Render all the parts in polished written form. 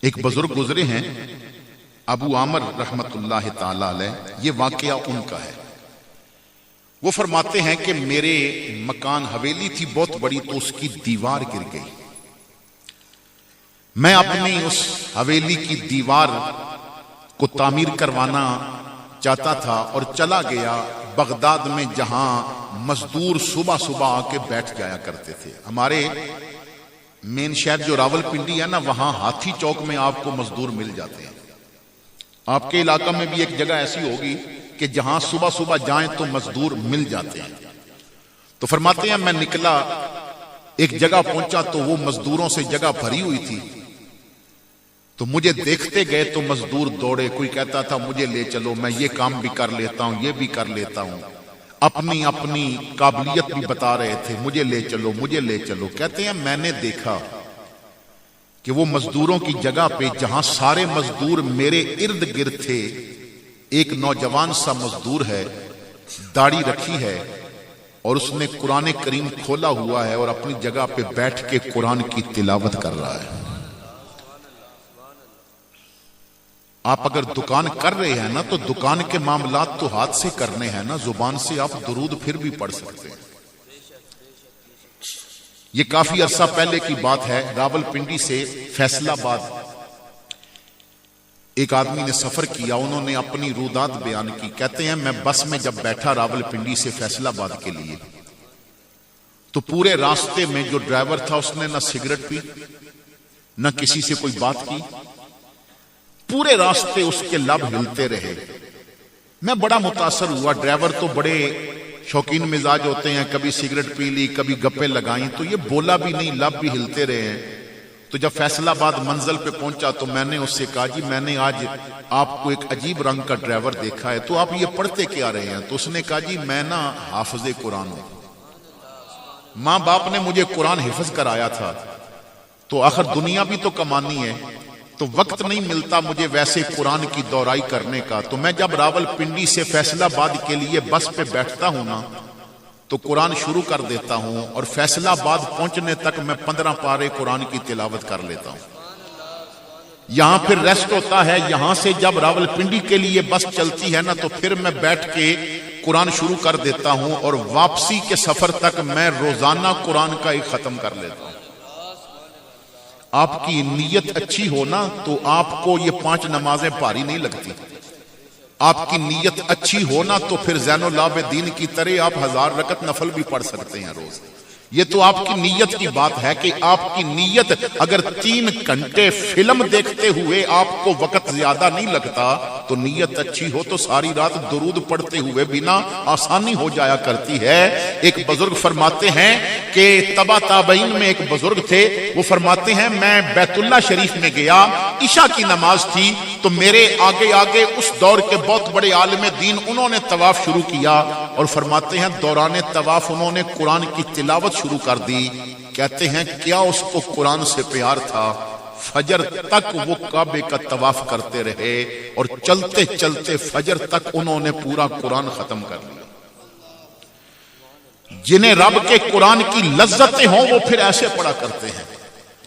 ایک بزرگ گزرے ہیں ابو عامر رحمت اللہ تعالی علیہ، یہ واقعہ ان کا ہے۔ وہ فرماتے ہیں کہ میرے مکان حویلی تھی بہت بڑی، تو اس کی دیوار گر گئی۔ میں اپنی اس حویلی کی دیوار کو تعمیر کروانا چاہتا تھا اور چلا گیا بغداد میں، جہاں مزدور صبح صبح آ کے بیٹھ جایا کرتے تھے۔ ہمارے مین شہر جو راول پنڈی ہے نا، وہاں ہاتھی چوک میں آپ کو مزدور مل جاتے ہیں۔ آپ کے علاقہ میں بھی ایک جگہ ایسی ہوگی کہ جہاں صبح صبح جائیں تو مزدور مل جاتے ہیں۔ تو فرماتے ہیں میں نکلا، ایک جگہ پہنچا تو وہ مزدوروں سے جگہ بھری ہوئی تھی، تو مجھے دیکھتے گئے تو مزدور دوڑے، کوئی کہتا تھا مجھے لے چلو، میں یہ کام بھی کر لیتا ہوں، یہ بھی کر لیتا ہوں، اپنی اپنی قابلیت بھی بتا رہے تھے، مجھے لے چلو مجھے لے چلو۔ کہتے ہیں میں نے دیکھا کہ وہ مزدوروں کی جگہ پہ جہاں سارے مزدور میرے ارد گرد تھے، ایک نوجوان سا مزدور ہے، داڑھی رکھی ہے، اور اس نے قرآن کریم کھولا ہوا ہے اور اپنی جگہ پہ بیٹھ کے قرآن کی تلاوت کر رہا ہے۔ آپ اگر دکان کر رہے ہیں نا تو دکان کے معاملات تو ہاتھ سے کرنے ہیں نا، زبان سے آپ درود پھر بھی پڑھ سکتے ہیں۔ یہ کافی عرصہ پہلے کی بات ہے، راول پنڈی سے فیصل آباد ایک آدمی نے سفر کیا، انہوں نے اپنی رودات بیان کی۔ کہتے ہیں میں بس میں جب بیٹھا راول پنڈی سے فیصل آباد کے لیے، تو پورے راستے میں جو ڈرائیور تھا اس نے نہ سگریٹ پی، نہ کسی سے کوئی بات کی، پورے راستے اس کے لب ہلتے رہے۔ میں بڑا متاثر ہوا، ڈرائیور تو بڑے شوقین مزاج ہوتے ہیں، کبھی سگریٹ پی لی، کبھی گپے لگائیں، تو یہ بولا بھی نہیں، لب بھی ہلتے رہے ہیں۔ تو جب فیصل آباد منزل پہ پہنچا تو میں نے اس سے کہا جی میں نے آج آپ کو ایک عجیب رنگ کا ڈرائیور دیکھا ہے، تو آپ یہ پڑھتے کیا رہے ہیں؟ تو اس نے کہا جی میں نا حافظ قرآن ہوں، ماں باپ نے مجھے قرآن حفظ کرایا تھا، تو آخر دنیا بھی تو کمانی ہے، تو وقت نہیں ملتا مجھے ویسے قرآن کی دورائی کرنے کا، تو میں جب راول پنڈی سے فیصل آباد کے لیے بس پہ بیٹھتا ہوں نا تو قرآن شروع کر دیتا ہوں، اور فیصل آباد پہنچنے تک میں 15 پارے قرآن کی تلاوت کر لیتا ہوں۔ یہاں پھر ریسٹ ہوتا ہے، یہاں سے جب راول پنڈی کے لیے بس چلتی ہے نا تو پھر میں بیٹھ کے قرآن شروع کر دیتا ہوں، اور واپسی کے سفر تک میں روزانہ قرآن کا ایک ختم کر لیتا ہوں۔ آپ کی نیت اچھی ہونا تو آپ کو یہ 5 نمازیں بھاری نہیں لگتی۔ آپ کی نیت اچھی ہونا تو پھر زین العابدین کی طرح آپ 1000 رکعت نفل بھی پڑھ سکتے ہیں روز۔ یہ تو آپ کی نیت کی بات ہے کہ آپ کی نیت، اگر 3 گھنٹے فلم دیکھتے ہوئے آپ کو وقت زیادہ نہیں لگتا تو نیت اچھی ہو تو ساری رات درود پڑھتے ہوئے بنا آسانی ہو جایا کرتی ہے۔ ایک بزرگ فرماتے ہیں کہ تبع تابعین میں ایک بزرگ تھے، وہ فرماتے ہیں میں بیت اللہ شریف میں گیا، عشاء کی نماز تھی، تو میرے آگے آگے اس دور کے بہت بڑے عالم دین انہوں نے طواف شروع کیا، اور فرماتے ہیں دوران طواف انہوں نے قرآن کی تلاوت شروع کر دی۔ کہتے ہیں کیا اس کو قرآن سے پیار تھا، فجر تک وہ کعبے کا طواف کرتے رہے، اور چلتے چلتے فجر تک انہوں نے پورا قرآن ختم کر لیا۔ جنہیں رب کے قرآن کی لذتیں ہوں وہ پھر ایسے پڑھا کرتے ہیں۔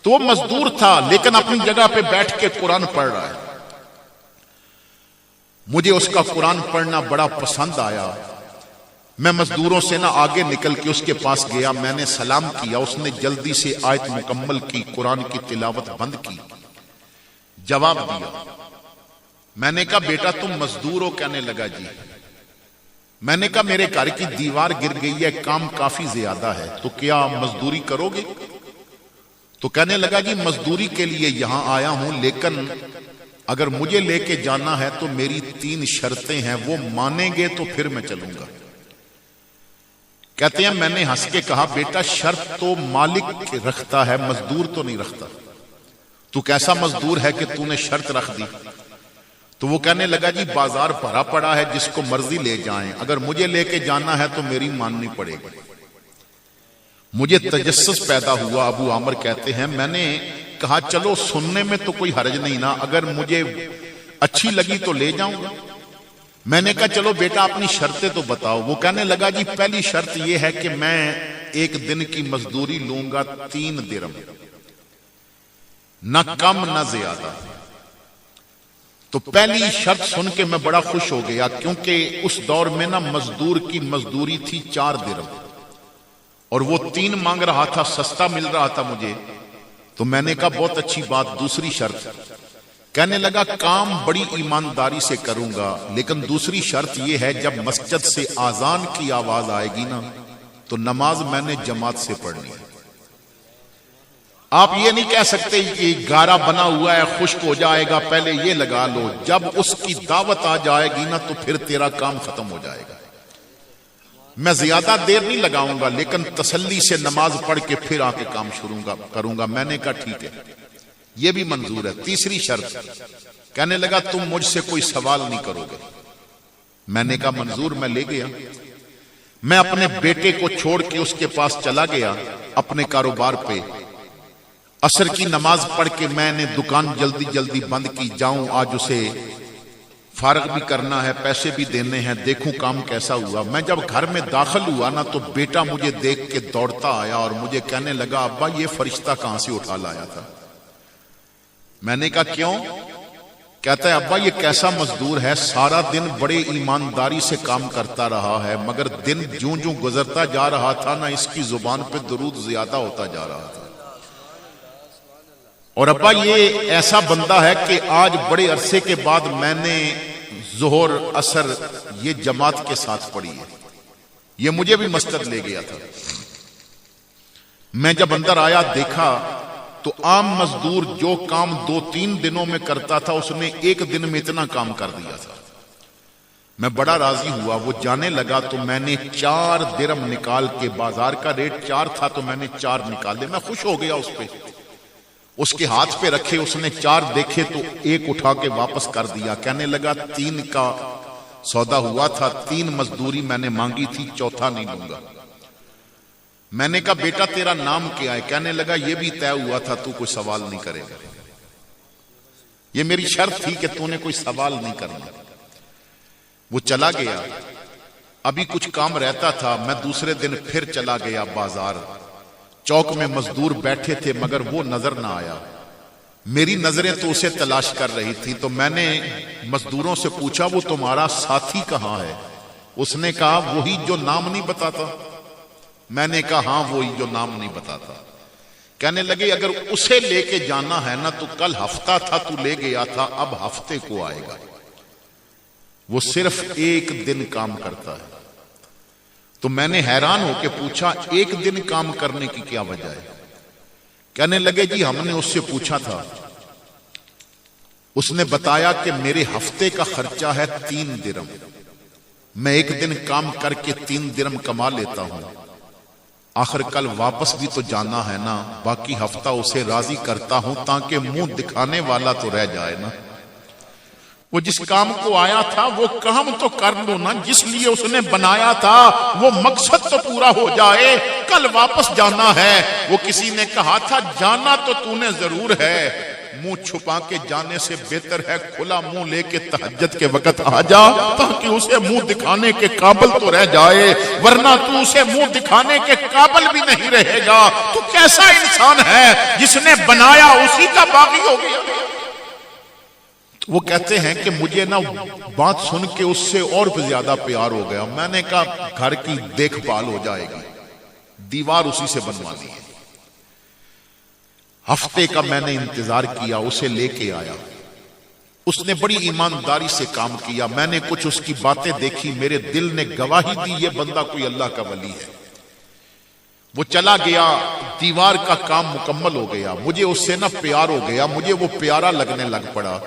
تو وہ مزدور تھا لیکن اپنی جگہ پہ بیٹھ کے قرآن پڑھ رہا ہے۔ مجھے اس کا قرآن پڑھنا بڑا پسند آیا۔ میں مزدوروں سے نہ آگے نکل کے اس کے پاس گیا، میں نے سلام کیا، اس نے جلدی سے آیت مکمل کی، قرآن کی تلاوت بند کی، جواب دیا۔ میں نے کہا بیٹا تم مزدور ہو؟ کہنے لگا جی۔ میں نے کہا میرے گھر کی دیوار گر گئی ہے، کام کافی زیادہ ہے، تو کیا مزدوری کرو گے؟ تو کہنے لگا جی مزدوری کے لیے یہاں آیا ہوں، لیکن اگر مجھے لے کے جانا ہے تو میری 3 شرطیں ہیں، وہ مانیں گے تو پھر میں چلوں گا۔ کہتے ہیں میں نے ہنس کے کہا بیٹا شرط تو مالک رکھتا ہے، مزدور تو نہیں رکھتا، تو کیسا مزدور ہے کہ تو نے شرط رکھ دی؟ تو وہ کہنے لگا جی بازار بھرا پڑا ہے، جس کو مرضی لے جائیں، اگر مجھے لے کے جانا ہے تو میری ماننی پڑے گی۔ مجھے تجسس پیدا ہوا، ابو عامر کہتے ہیں میں نے کہا چلو سننے میں تو کوئی حرج نہیں نا، اگر مجھے اچھی لگی تو لے جاؤں گا۔ میں نے کہا چلو بیٹا اپنی شرطیں تو بتاؤ۔ وہ کہنے لگا جی پہلی شرط یہ ہے کہ میں 1 دن کی مزدوری لوں گا 3 درہم، نہ کم نہ زیادہ۔ تو پہلی شرط سن کے میں بڑا خوش ہو گیا، کیونکہ اس دور میں نا مزدور کی مزدوری تھی 4 درہم اور وہ 3 مانگ رہا تھا، سستا مل رہا تھا مجھے. تو میں نے کہا بہت اچھی بات. دوسری شرط کہنے لگا کام بڑی ایمانداری سے کروں گا، لیکن دوسری شرط یہ ہے جب مسجد سے آذان کی آواز آئے گی نا تو نماز میں نے جماعت سے پڑھنی ہے. آپ یہ نہیں کہہ سکتے کہ گارا بنا ہوا ہے خشک ہو جائے گا، پہلے یہ لگا لو. جب اس کی دعوت آ جائے گی نا تو پھر تیرا کام ختم ہو جائے گا. میں زیادہ دیر نہیں لگاؤں گا، لیکن تسلی سے نماز پڑھ کے پھر آ کے کام شروع کروں گا. میں نے کہا ٹھیک ہے، یہ بھی منظور ہے. تیسری شرط کہنے لگا تم مجھ سے کوئی سوال نہیں کرو گے. میں نے کہا منظور. میں لے گیا. میں اپنے بیٹے کو چھوڑ کے اس کے پاس چلا گیا اپنے کاروبار پہ. عصر کی نماز پڑھ کے میں نے دکان جلدی جلدی بند کی. جاؤں آج اسے فارغ بھی کرنا ہے، پیسے بھی دینے ہیں، دیکھوں کام کیسا ہوا. میں جب گھر میں داخل ہوا نا تو بیٹا مجھے دیکھ کے دوڑتا آیا اور مجھے کہنے لگا ابا یہ فرشتہ کہاں سے اٹھا لایا تھا؟ میں نے کہا کیوں؟ کہتا ہے ابا یہ کیسا مزدور ہے، سارا دن بڑے ایمانداری سے کام کرتا رہا ہے، مگر دن جوں جوں گزرتا جا رہا تھا نا اس کی زبان پہ درود زیادہ ہوتا جا رہا تھا. اور ابا یہ ایسا بندہ ہے کہ آج بڑے عرصے کے بعد میں نے ظہر عصر یہ جماعت کے ساتھ پڑھی ہے. یہ مجھے بھی مسجد لے گیا تھا. میں جب اندر آیا دیکھا تو عام مزدور جو کام 2-3 دنوں میں کرتا تھا اس نے 1 دن میں اتنا کام کر دیا تھا. میں بڑا راضی ہوا. وہ جانے لگا تو میں نے 4 درہم نکال کے، بازار کا ریٹ 4 تھا تو میں نے 4 نکالے. میں خوش ہو گیا اس پہ. اس کے ہاتھ پہ رکھے، اس نے 4 دیکھے تو 1 اٹھا کے واپس کر دیا. کہنے لگا 3 کا سودا ہوا تھا، 3 مزدوری میں نے مانگی تھی، 4تھا نہیں لوں گا. میں نے کہا بیٹا تیرا نام کیا ہے؟ کہنے لگا یہ بھی طے ہوا تھا تو کوئی سوال نہیں کرے گا. یہ میری شرط تھی کہ تو نے کوئی سوال نہیں کرنا. وہ چلا گیا. ابھی کچھ کام رہتا تھا. میں دوسرے دن پھر چلا گیا بازار. چوک میں مزدور بیٹھے تھے مگر وہ نظر نہ آیا. میری نظریں تو اسے تلاش کر رہی تھی. تو میں نے مزدوروں سے پوچھا وہ تمہارا ساتھی کہاں ہے؟ اس نے کہا وہی جو نام نہیں بتاتا. میں نے کہا ہاں وہی جو نام نہیں بتاتا. کہنے لگے اگر اسے لے کے جانا ہے نا تو کل ہفتہ تھا تو لے گیا تھا، اب ہفتے کو آئے گا. وہ صرف 1 دن کام کرتا ہے. تو میں نے حیران ہو کے پوچھا 1 دن کام کرنے کی کیا وجہ ہے؟ کہنے لگے جی ہم نے اس سے پوچھا تھا، اس نے بتایا کہ میرے ہفتے کا خرچہ ہے 3 درہم. میں 1 دن کام کر کے 3 درہم کما لیتا ہوں. آخر کل واپس بھی تو جانا ہے نا، باقی ہفتہ اسے راضی کرتا ہوں تاکہ منہ دکھانے والا تو رہ جائے نا. وہ جس کام کو آیا تھا وہ کام تو کر لو نا، جس لیے اس نے بنایا تھا وہ مقصد تو پورا ہو جائے. کل واپس جانا ہے. وہ کسی نے کہا تھا جانا تو تو نے ضرور ہے، منہ چھپا کے جانے سے بہتر ہے کھلا منہ لے کے تہجد کے وقت آ جا تاکہ اسے منہ دکھانے کے قابل تو رہ جائے، ورنہ تو اسے منہ دکھانے کے قابل بھی نہیں رہے گا. تو کیسا انسان ہے جس نے بنایا اسی کا باغی ہو گیا. وہ کہتے ہیں کہ مجھے نا بات سن کے اس سے اور بھی زیادہ پیار ہو گیا. میں نے کہا گھر کی دیکھ بھال ہو جائے گی، دیوار اسی سے بنوانی ہے. ہفتے کا میں نے انتظار کیا، اسے لے کے آیا. اس نے بڑی ایمانداری سے کام کیا. میں نے کچھ اس کی باتیں دیکھی، میرے دل نے گواہی دی یہ بندہ کوئی اللہ کا ولی ہے. وہ چلا گیا. دیوار کا کام مکمل ہو گیا. مجھے اس سے نا پیار ہو گیا، مجھے وہ پیارا لگنے لگ پڑا.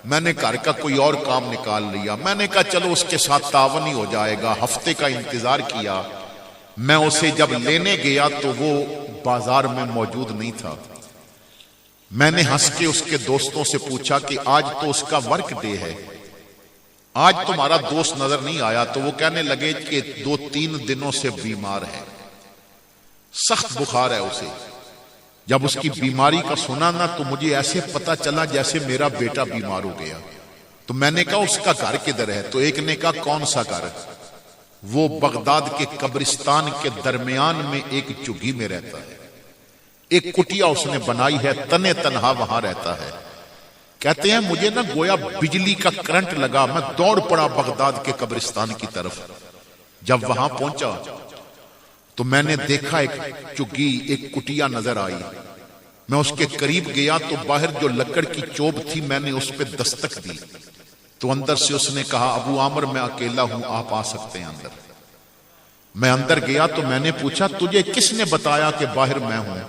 میں نے گھر کا کوئی اور کام نکال لیا. میں نے کہا چلو اس کے ساتھ تعاون ہی ہو جائے گا. ہفتے کا انتظار کیا. میں اسے جب لینے گیا تو وہ بازار میں موجود نہیں تھا. میں نے ہنس کے اس کے دوستوں سے پوچھا کہ آج تو اس کا ورک ڈے ہے، آج تمہارا دوست نظر نہیں آیا. تو وہ کہنے لگے کہ 2-3 دنوں سے بیمار ہے، سخت بخار ہے اسے. جب اس کی بیماری کا سنا نا تو مجھے ایسے پتا چلا جیسے میرا بیٹا بیمار ہو گیا. تو میں نے کہا اس کا گھر کدھر ہے؟ تو ایک نے کہا کون سا گھر؟ وہ بغداد کے قبرستان کے درمیان میں ایک جگی میں رہتا ہے. ایک کٹیا اس نے بنائی ہے، تنے تنہا وہاں رہتا ہے. کہتے ہیں مجھے نا گویا بجلی کا کرنٹ لگا، میں دوڑ پڑا بغداد کے قبرستان کی طرف۔ جب وہاں پہنچا تو میں نے دیکھا ایک چگی، ایک کٹیا نظر آئی۔ میں اس کے قریب گیا تو باہر جو لکڑ کی چوب تھی میں نے اس پہ دستک دی تو اندر سے اس نے کہا ابو عامر میں اکیلا ہوں، آپ آ سکتے ہیں اندر۔ میں اندر گیا تو میں نے پوچھا تجھے کس نے بتایا کہ باہر میں ہوں؟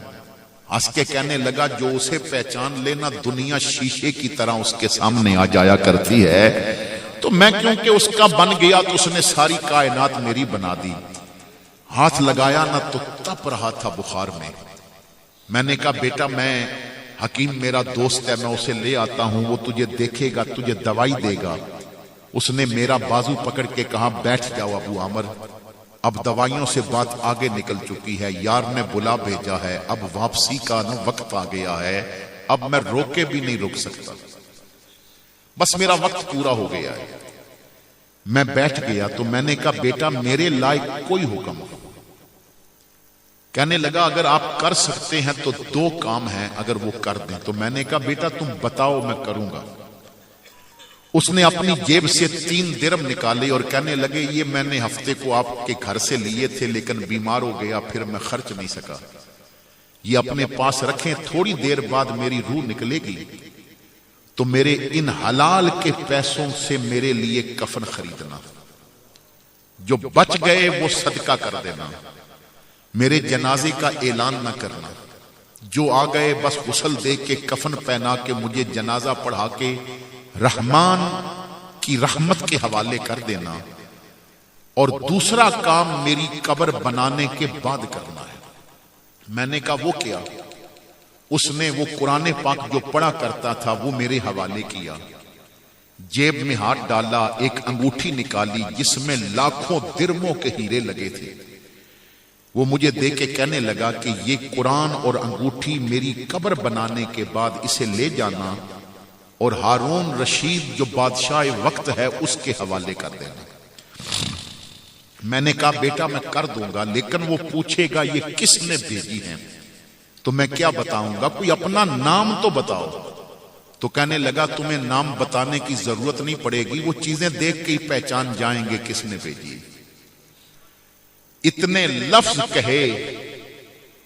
ہنس کے کہنے لگا جو اسے پہچان لینا دنیا شیشے کی طرح اس کے سامنے آ جایا کرتی ہے، تو میں کیونکہ اس کا بن گیا تو اس نے ساری کائنات میری بنا دی۔ ہاتھ لگایا نہ تو تپ رہا تھا بخار میں نے کہا بیٹا میں حکیم میرا دوست ہے، میں اسے لے آتا ہوں، وہ تجھے دیکھے گا، تجھے دوائی دے گا۔ اس نے میرا بازو پکڑ کے کہا بیٹھ جاؤ ابو عامر، اب دوائیوں سے بات آگے نکل چکی ہے، یار نے بلا بھیجا ہے، اب واپسی کا نا وقت آ گیا ہے، اب میں روکے بھی نہیں روک سکتا، بس میرا وقت پورا ہو گیا ہے۔ میں بیٹھ گیا تو میں نے کہا بیٹا میرے لائق کوئی حکم؟ کہنے لگا اگر آپ کر سکتے ہیں تو دو کام ہیں، اگر وہ کر دیں تو۔ میں نے کہا بیٹا تم بتاؤ میں کروں گا۔ اس نے اپنی جیب سے 3 درم نکالے اور کہنے لگے یہ میں نے ہفتے کو آپ کے گھر سے لیے تھے لیکن بیمار ہو گیا، پھر میں خرچ نہیں سکا، یہ اپنے پاس رکھیں، تھوڑی دیر بعد میری روح نکلے گی تو میرے ان حلال کے پیسوں سے میرے لیے کفن خریدنا، جو بچ گئے وہ صدقہ کر دینا، میرے جنازے کا اعلان نہ کرنا، جو آ گئے بس غسل دے کے کفن پہنا کے مجھے جنازہ پڑھا کے رحمان کی رحمت کے حوالے کر دینا، اور دوسرا کام میری قبر بنانے کے بعد کرنا ہے۔ میں نے کہا وہ کیا؟ اس نے وہ قرآن پاک جو پڑھا کرتا تھا وہ میرے حوالے کیا، جیب میں ہاتھ ڈالا، ایک انگوٹھی نکالی جس میں لاکھوں درموں کے ہیرے لگے تھے، وہ مجھے دے کے کہنے لگا کہ یہ قرآن اور انگوٹھی میری قبر بنانے کے بعد اسے لے جانا اور ہارون رشید جو بادشاہ وقت ہے اس کے حوالے کر دینا۔ میں نے کہا بیٹا میں کر دوں گا، لیکن وہ پوچھے گا یہ کس نے بھیجی ہیں تو میں کیا بتاؤں گا، کوئی اپنا نام تو بتاؤ۔ تو کہنے لگا تمہیں نام بتانے کی ضرورت نہیں پڑے گی، وہ چیزیں دیکھ کے ہی پہچان جائیں گے کس نے بھیجی۔ اتنے لفظ کہے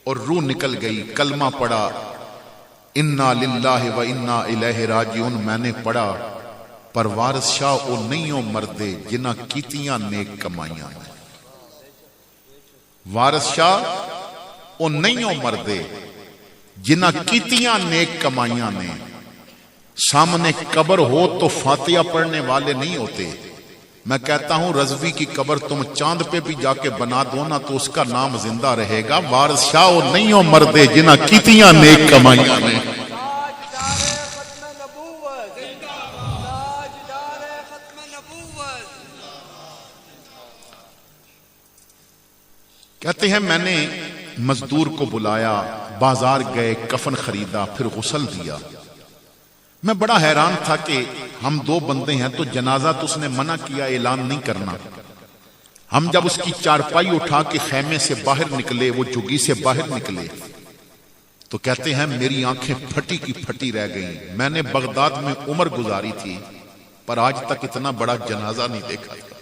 اور روح نکل گئی، کلمہ پڑھا انا للہ و انا الیہ راجعون، میں نے پڑھا پر وارث شاہ او نہیںوں مردے جنہ کیتیاں نیک کمائیاں نے، وارث شاہ او نہیںوں مردے جنہ کیتیاں نیک کمائیاں نے۔ سامنے قبر ہو تو فاتحہ پڑھنے والے نہیں ہوتے، میں کہتا ہوں رضوی کی قبر تم چاند پہ بھی جا کے بنا دو نا تو اس کا نام زندہ رہے گا، وارث شاہ او نہیںوں مردے جنہ کیتیاں نیک کمائیاں نے۔ کہتے ہیں میں نے مزدور کو بلایا، بازار گئے، کفن خریدا، پھر غسل دیا۔ میں بڑا حیران تھا کہ ہم 2 بندے ہیں تو جنازہ تو اس نے منع کیا اعلان نہیں کرنا۔ ہم جب اس کی چارپائی اٹھا کے خیمے سے باہر نکلے، وہ جھگی سے باہر نکلے تو کہتے ہیں میری آنکھیں پھٹی کی پھٹی رہ گئیں۔ میں نے بغداد میں عمر گزاری تھی پر آج تک اتنا بڑا جنازہ نہیں دیکھا تھا،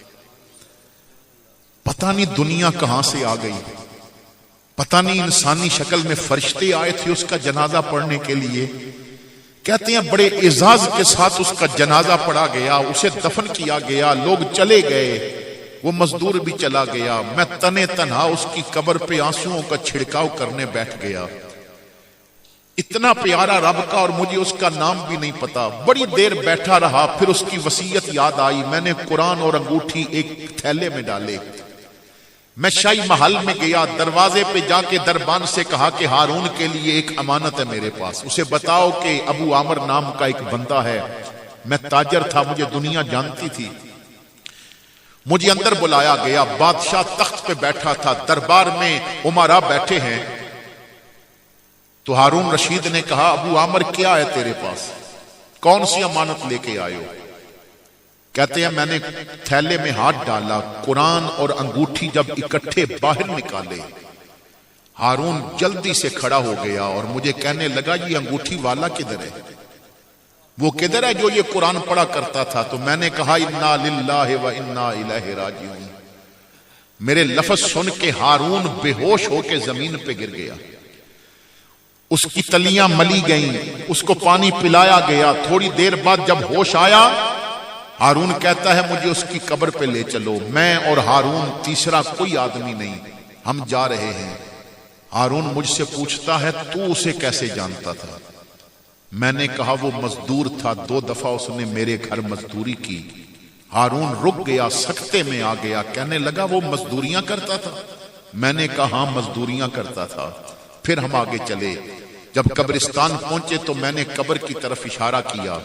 پتہ نہیں دنیا کہاں سے آ گئی، پتہ نہیں انسانی شکل میں فرشتے آئے تھے اس کا جنازہ پڑھنے کے لیے۔ کہتے ہیں بڑے اعزاز کے ساتھ اس کا جنازہ پڑھا گیا، اسے دفن کیا گیا، لوگ چلے گئے، وہ مزدور بھی چلا گیا، میں تنے تنہا اس کی قبر پہ آنسوؤں کا چھڑکاؤ کرنے بیٹھ گیا۔ اتنا پیارا رب کا اور مجھے اس کا نام بھی نہیں پتا۔ بڑی دیر بیٹھا رہا، پھر اس کی وصیت یاد آئی، میں نے قرآن اور انگوٹھی ایک تھیلے میں ڈالے، میں شاہی محل میں گیا، دروازے پہ جا کے دربان سے کہا کہ ہارون کے لیے ایک امانت ہے میرے پاس، اسے بتاؤ کہ ابو عامر نام کا ایک بندہ ہے، میں تاجر تھا، مجھے دنیا جانتی تھی۔ مجھے اندر بلایا گیا، بادشاہ تخت پہ بیٹھا تھا، دربار میں امراء بیٹھے ہیں، تو ہارون رشید نے کہا ابو عامر کیا ہے تیرے پاس، کون سی امانت لے کے آئے ہو؟ کہتے ہیں میں نے تھیلے میں ہاتھ ڈالا، قرآن اور انگوٹھی جب اکٹھے باہر نکالے، ہارون جلدی سے کھڑا ہو گیا اور مجھے کہنے لگا یہ انگوٹھی والا کدھر ہے؟ وہ کدھر ہے جو یہ قرآن پڑھا کرتا تھا؟ تو میں نے کہا انا للہ و انا الیہ راجعون۔ میرے لفظ سن کے ہارون بے ہوش ہو کے زمین پہ گر گیا، اس کی تلیاں ملی گئیں، اس کو پانی پلایا گیا۔ تھوڑی دیر بعد جب ہوش آیا، ہارون کہتا ہے مجھے اس کی قبر پہ لے چلو۔ میں اور ہارون، تیسرا کوئی آدمی نہیں، ہم جا رہے ہیں۔ ہارون مجھ سے پوچھتا ہے تو اسے کیسے جانتا تھا؟ میں نے کہا وہ مزدور تھا، 2 دفعہ اس نے میرے گھر مزدوری کی۔ ہارون رک گیا، سکتے میں آ گیا، کہنے لگا وہ مزدوریاں کرتا تھا؟ میں نے کہا ہاں مزدوریاں کرتا تھا۔ پھر ہم آگے چلے، جب قبرستان پہنچے تو میں نے قبر کی طرف اشارہ کیا۔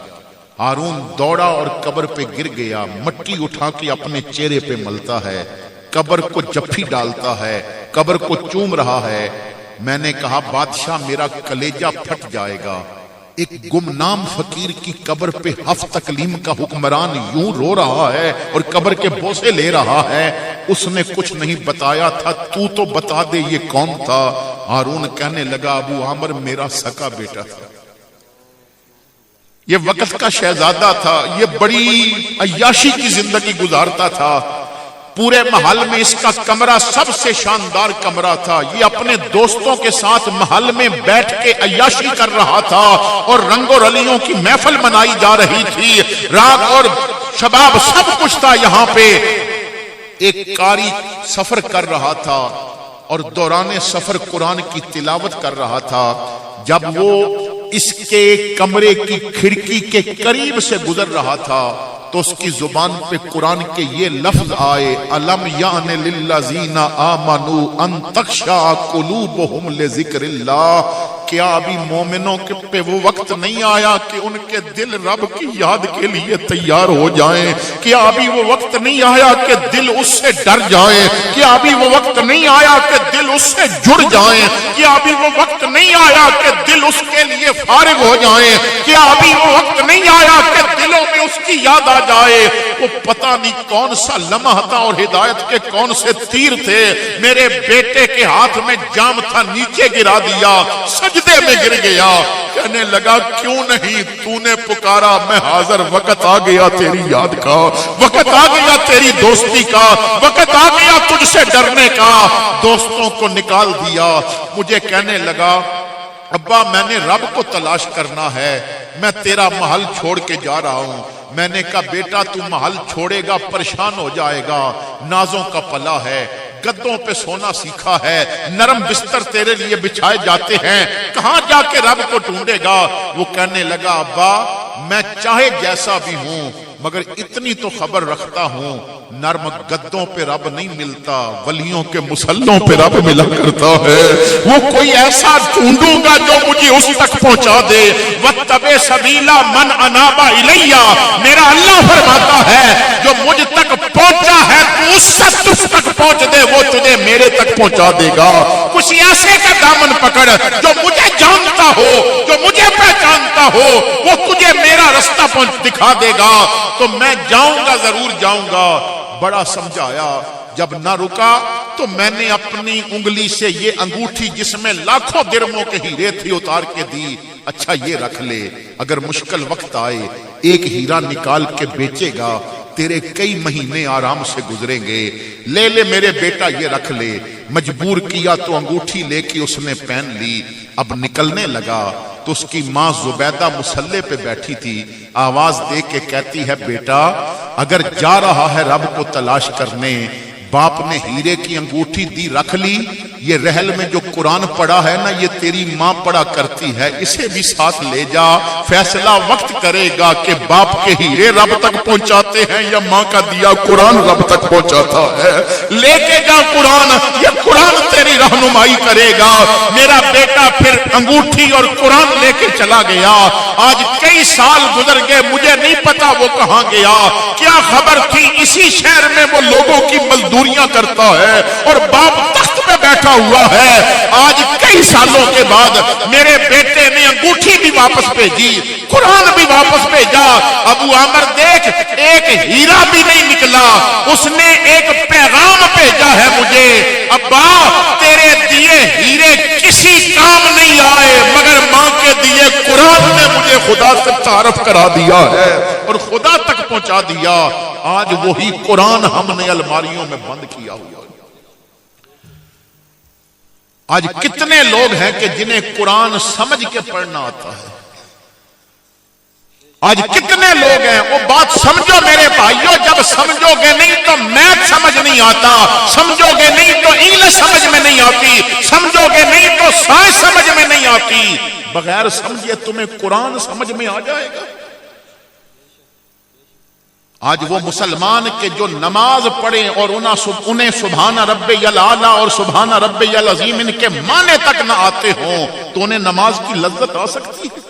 ہارون دوڑا اور قبر پہ گر گیا، مٹی اٹھا کے اپنے چہرے پہ ملتا ہے، قبر کو جپھی ڈالتا ہے، قبر کو چوم رہا ہے۔ میں نے کہا بادشاہ میرا کلیجہ پھٹ جائے گا، ایک گمنام فقیر کی قبر پہ 7 تکلیم کا حکمران یوں رو رہا ہے اور قبر کے بوسے لے رہا ہے، اس نے کچھ نہیں بتایا تھا، تو بتا دے یہ کون تھا؟ ہارون کہنے لگا ابو عامر میرا سکا بیٹا تھا، یہ وقت کا شہزادہ تھا، یہ بڑی عیاشی کی زندگی گزارتا تھا، پورے محل میں اس کا کمرہ سب سے شاندار کمرہ تھا، یہ اپنے دوستوں کے ساتھ محل میں بیٹھ کے عیاشی کر رہا تھا اور رنگ و رلیوں کی محفل منائی جا رہی تھی، رات اور شباب سب کچھ تھا یہاں پہ۔ ایک قاری سفر کر رہا تھا اور دوران سفر قرآن کی تلاوت کر رہا تھا، جب وہ اس کے کمرے کی کھڑکی کے قریب سے گزر رہا تھا تو اس کی زبان پہ قرآن کے یہ لفظ آئے الم یعن للذین آمنوا ان تخشع قلوبہم لذکر اللہ، کیا ابھی مومنوں کے پہ وہ وقت نہیں آیا کہ ان کے دل رب کی یاد کے لیے تیار ہو جائیں؟ کیا ابھی وہ وقت نہیں آیا کہ دل اس سے ڈر جائیں؟ کیا ابھی وہ وقت نہیں آیا کہ دل اس سے جڑ جائیں؟ کیا ابھی وہ وقت نہیں آیا کہ دل اس کے لیے فارغ ہو جائیں؟ کیا ابھی وہ وقت نہیں آیا کہ دلوں میں اس کی یاد آ جائے؟ وہ پتہ نہیں کون سا لمحہ تھا اور ہدایت کے کون سے تیر تھے، میرے بیٹے کے ہاتھ میں جام تھا، نیچے گرا دیا، سجدے میں گر گیا، کہنے لگا کیوں نہیں تو نے پکارا، میں حاضر، وقت آ گیا تیری یاد کا، وقت آ گیا تیری دوستی کا، وقت آ گیا تجھ سے ڈرنے کا۔ دوستوں کو نکال دیا، مجھے کہنے لگا ابا میں نے رب کو تلاش کرنا ہے، میں تیرا محل چھوڑ کے جا رہا ہوں۔ میں نے کہا بیٹا تو محل چھوڑے گا پریشان ہو جائے گا، نازوں کا پلا ہے، گدوں پہ سونا سیکھا ہے، نرم بستر تیرے لیے بچھائے جاتے ہیں، کہاں جا کے رب کو ڈھونڈے گا؟ وہ کہنے لگا ابا میں چاہے جیسا بھی ہوں مگر اتنی تو خبر رکھتا ہوں، نرم گدوں پہ رب نہیں ملتا، ولیوں کے مسلوں پہ رب ملا کرتا ہے۔ وہ کوئی ایسا ڈھونڈوں گا جو مجھے اس تک پہنچا دے۔ وَاتَّبِعْ سَبِيلَ مَنْ أَنَابَ إِلَيَّ، میرا اللہ فرماتا ہے جو مجھ تک پہنچا ہے تو اس تک پہنچ دے، وہ تجھے میرے تک پہنچا دے گا۔ کچھ ایسے کا دامن پکڑ جو مجھے جانتا ہو، جو مجھے پہچانتا ہو، وہ تجھے میرا رستہ دکھا دے گا، تو میں جاؤں گا، ضرور جاؤں گا۔ بڑا سمجھایا، جب نہ رکا تو میں نے اپنی انگلی سے یہ انگوٹھی جس میں لاکھوں درموں کے ہیرے تھی اتار کے دی، اچھا یہ رکھ لے، اگر مشکل وقت آئے ایک ہیرا نکال کے بیچے گا، تیرے کئی مہینے آرام سے گزریں گے، لے لے میرے بیٹا یہ رکھ لے۔ مجبور کیا تو انگوٹھی لے کے اس نے پہن لی۔ اب نکلنے لگا تو اس کی ماں زبیدہ مسلح پہ بیٹھی تھی، آواز دے کے کہتی ہے بیٹا اگر جا رہا ہے رب کو تلاش کرنے، باپ نے ہیرے کی انگوٹھی دی، رکھ لی، یہ رحل میں جو قرآن پڑھا ہے نا یہ تیری ماں پڑھا کرتی ہے، اسے بھی ساتھ لے جا، فیصلہ وقت کرے گا کہ باپ کے ہیرے رب تک پہنچاتے ہیں یا ماں کا دیا قرآن رب تک پہنچاتا ہے۔ لے کے جا قرآن، یہ قرآن تیری رہنمائی کرے گا۔ میرا بیٹا پھر انگوٹھی اور قرآن لے کے چلا گیا۔ آج کئی سال گزر گئے، مجھے نہیں پتا وہ کہاں گیا، کیا خبر تھی اسی شہر میں وہ لوگوں کی مزدوریاں کرتا ہے اور باپ تخت پہ بیٹھا ہوا ہے۔ آج کئی سالوں کے بعد میرے بیٹے نے انگوٹھی بھی واپس بھیجی، قرآن بھی واپس بھیجا۔ ابو عامر دیکھ ایک ہیرا بھی نہیں نکلا، اس نے ایک پیغام بھیجا ہے مجھے، ابا تیرے دیے ہیرے کسی کام نہیں آئے مگر ماں کے دیے قرآن نے مجھے مجھے خدا سے تعارف کرا دیا ہے اور خدا تک پہنچا دیا. آج وہی قرآن ہم نے الماریوں میں بند کیا ہوا. آج کتنے لوگ ہیں کہ جنہیں قرآن سمجھ کے پڑھنا آتا ہے. آج کتنے لوگ ہیں, وہ بات سمجھو میرے بھائیوں, جب سمجھو گے نہیں تو میتھ سمجھ نہیں آتا, سمجھو گے نہیں تو انگلش سمجھ میں نہیں آتی, سمجھو گے نہیں تو سائنس سمجھ میں نہیں آتی. بغیر سمجھے تمہیں قرآن سمجھ میں آ جائے گا. آج وہ مسلمان کے جو نماز پڑھیں اور انہیں سبحان ربی الاعلی اور سبحان ربی العظیم ان کے معنی تک نہ آتے ہوں تو انہیں نماز کی لذت آ سکتی ہے؟